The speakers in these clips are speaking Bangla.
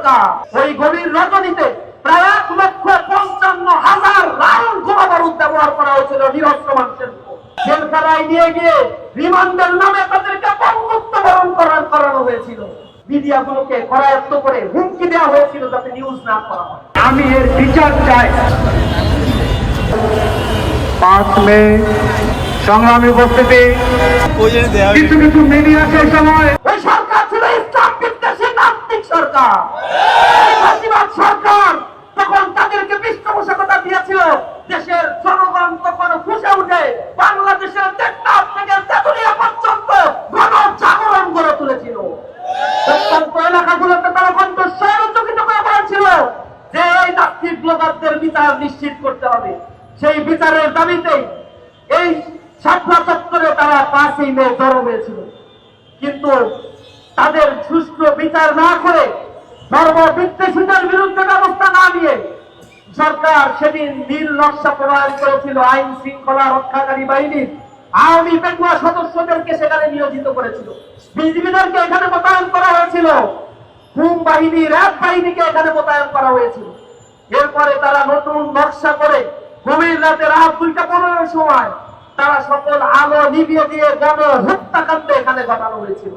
সরকার। ওই গভীর রজনীতে প্রায় 1,55,000 রাউন্ড গোলা বারুদ ব্যবহার করা হয়েছিল নিরস্ত্র মানুষের উপর। জেলখানায় নিয়ে গিয়ে রিমান্ডের নামে তাদেরকে বন্ধুত্ব বরণ করানো হয়েছিল। মিডিয়াগুলোকে করায়ত্ত করে হুমকি দেওয়া হয়েছিল যাতে নিউজ না করা হয়। আমি এর বিচার চাই। 5 মে সংগ্রামী উপস্থিতি কিছু কিছু মিডিয়া সেই সময় ওই সরকার ছিল ইসলাম বিদ্বেষী নাস্তিক সরকার। ফাঁসিবাদ সরকার তখন তাদেরকে পৃষ্ঠপোষকতা দিয়েছিল। দেশের জনগণ তখন ফুঁসে উঠে বাংলাদেশের টেকনাফ থেকে তেতুলিয়া পর্যন্ত গণজাগরণ গড়ে তুলেছিল। প্রত্যন্ত এলাকাগুলোতে তারা কণ্ঠস্বর উচ্চকিত করে বলেছিল যে এই নাস্তিক ব্লগারদের বিচার নিশ্চিত করতে হবে। সেই বিচারের দাবিতেই এই শাপলা চত্বরে তারা 5ই মে জড়ো হয়েছিল। কিন্তু তাদের সুষ্ঠু বিচার না করে ধর্মবিদ্বেষীদের বিরুদ্ধে ব্যবস্থা না নিয়ে সরকার সেদিন নীল নকশা প্রণয়ন করেছিল। আইন শৃঙ্খলা রক্ষাকারী বাহিনীর আওয়ামী পেটুয়া সদস্যদেরকে সেখানে নিয়োজিত করেছিল। বিজিবিদেরকে এখানে মোতায়েন করা হয়েছিল। ঘুম বাহিনী, র্যাব বাহিনীকে এখানে মোতায়েন করা হয়েছিল। এরপরে তারা নতুন নকশা করে গভীর রাতে রাত 2:15 সময় তারা সকল আলো নিভিয়ে দিয়ে গণহত্যাকাণ্ড এখানে ঘটানো হয়েছিল।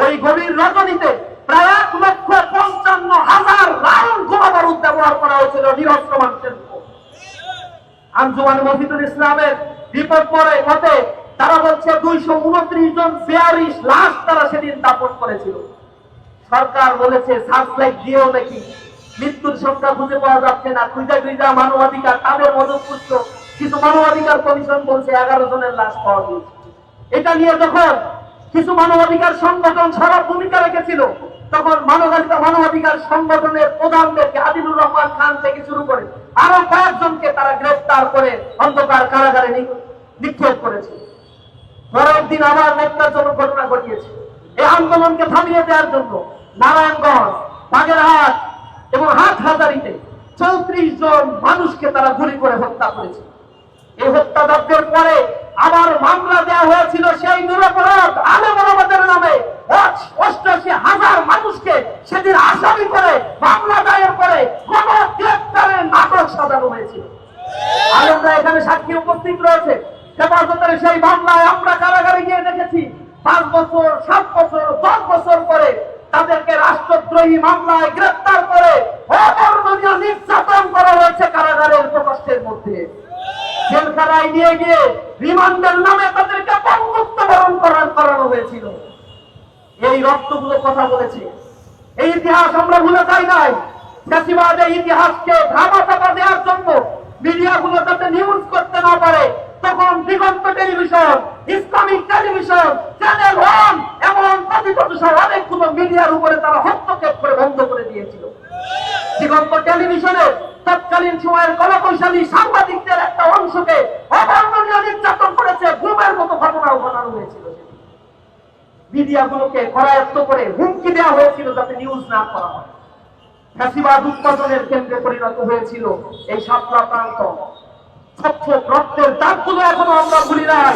ওই গভীর রজনীতে প্রায় 1,55,000 রাউন্ড গোলা বারুদ ব্যবহার করা হয়েছিল নিরস্ত্র মানুষের উপর। আঞ্জুমান মফিদুল ইসলামের রিপোর্ট মতে তারা বলছে 229 জন 42 লাশ তারা সেদিন দাপন করেছিল। সরকার বলেছে সার্চলাইট দিয়েও নাকি মৃত্যুর সংখ্যা খুঁজে পাওয়া যাচ্ছে না। খুঁজা মানবাধিকার তাদের মদতপুষ্ট কিছু মানবাধিকার কমিশন বলছে 11 জনের লাশ পাওয়া গিয়েছে। এটা নিয়ে যখন কিছু মানবাধিকার সংগঠন সরব ভূমিকা রেখেছিল তখন মানবাধিকার সংগঠনের প্রধানদেরকে আদিলুর রহমান খান থেকে শুরু করে আরো কয়েকজনকে তারা গ্রেফতার করে অন্ধকার কারাগারে নিক্ষেপ করেছে। পরের দিন আবার ন্যাক্কারজনক ঘটনা ঘটিয়েছে। এই আন্দোলনকে থামিয়ে দেওয়ার জন্য নারায়ণগঞ্জ, বাগেরহাট এবং হাটহাজারীতে 34 জন মানুষকে তারা গুলি করে হত্যা করেছে। এই হত্যাযজ্ঞের পরে আবার মামলা দেওয়া হয়েছিল সেই নিরপরাধ আলেম ওলামাদের নামে। 88,000 মানুষকে সেদিন আসামি করে মামলা দায়ের করে গণগ্রেফতারের নাটক সাজানো হয়েছিল। আলেমরা এখানে সাক্ষী উপস্থিত রয়েছে। হেফাজতের সেই মামলায় আমরা কারাগারে গিয়ে দেখেছি 5 বছর, 7 বছর, 10 বছর পরে তাদেরকে রাষ্ট্রদ্রোহী মামলায় গ্রেফতার করে অবর্ণনীয় নির্যাতন করা হয়েছে কারাগারের প্রকোষ্ঠের মধ্যে। জেলখানায় নিয়ে গিয়ে রিমান্ডের নামে তাদেরকে বন্ধুত্ব বরণ করানো হয়েছিল। এই রক্তগুলো কথা বলেছে। এই ইতিহাস আমরা ভুলে যাই নাই। ফ্যাসিবাদ এই ইতিহাসকে ধামাচাপা দেওয়ার জন্য মিডিয়াগুলো যাতে নিউজ করতে না পারে তখন দিগন্ত টেলিভিশন, ইসলামিক টেলিভিশন, চ্যানেল 1 এমন প্রতিপক্ষের অনেকগুলো মিডিয়ার উপরে তারা হস্তক্ষেপ করে বন্ধ করে দিয়েছিল। দিগন্ত টেলিভিশনের তৎকালীন সময়ের কলাকৌশলী সাংবাদিকদের একটা অংশকে অবর্ণনীয় নির্যাতন করেছে। ঘুমের মতো ঘটনাও ঘটানো হয়েছিল। মিডিয়াগুলোকে করায়ত্ত করে হুমকি দেওয়া হয়েছিল যাতে নিউজ না করা হয়। ফ্যাসিবাদ উৎপাদনের কেন্দ্রে পরিণত হয়েছিল এই শাপলা প্রান্ত। স্বচ্ছ রক্তের দাগগুলো এখনো আমরা ভুলি নাই।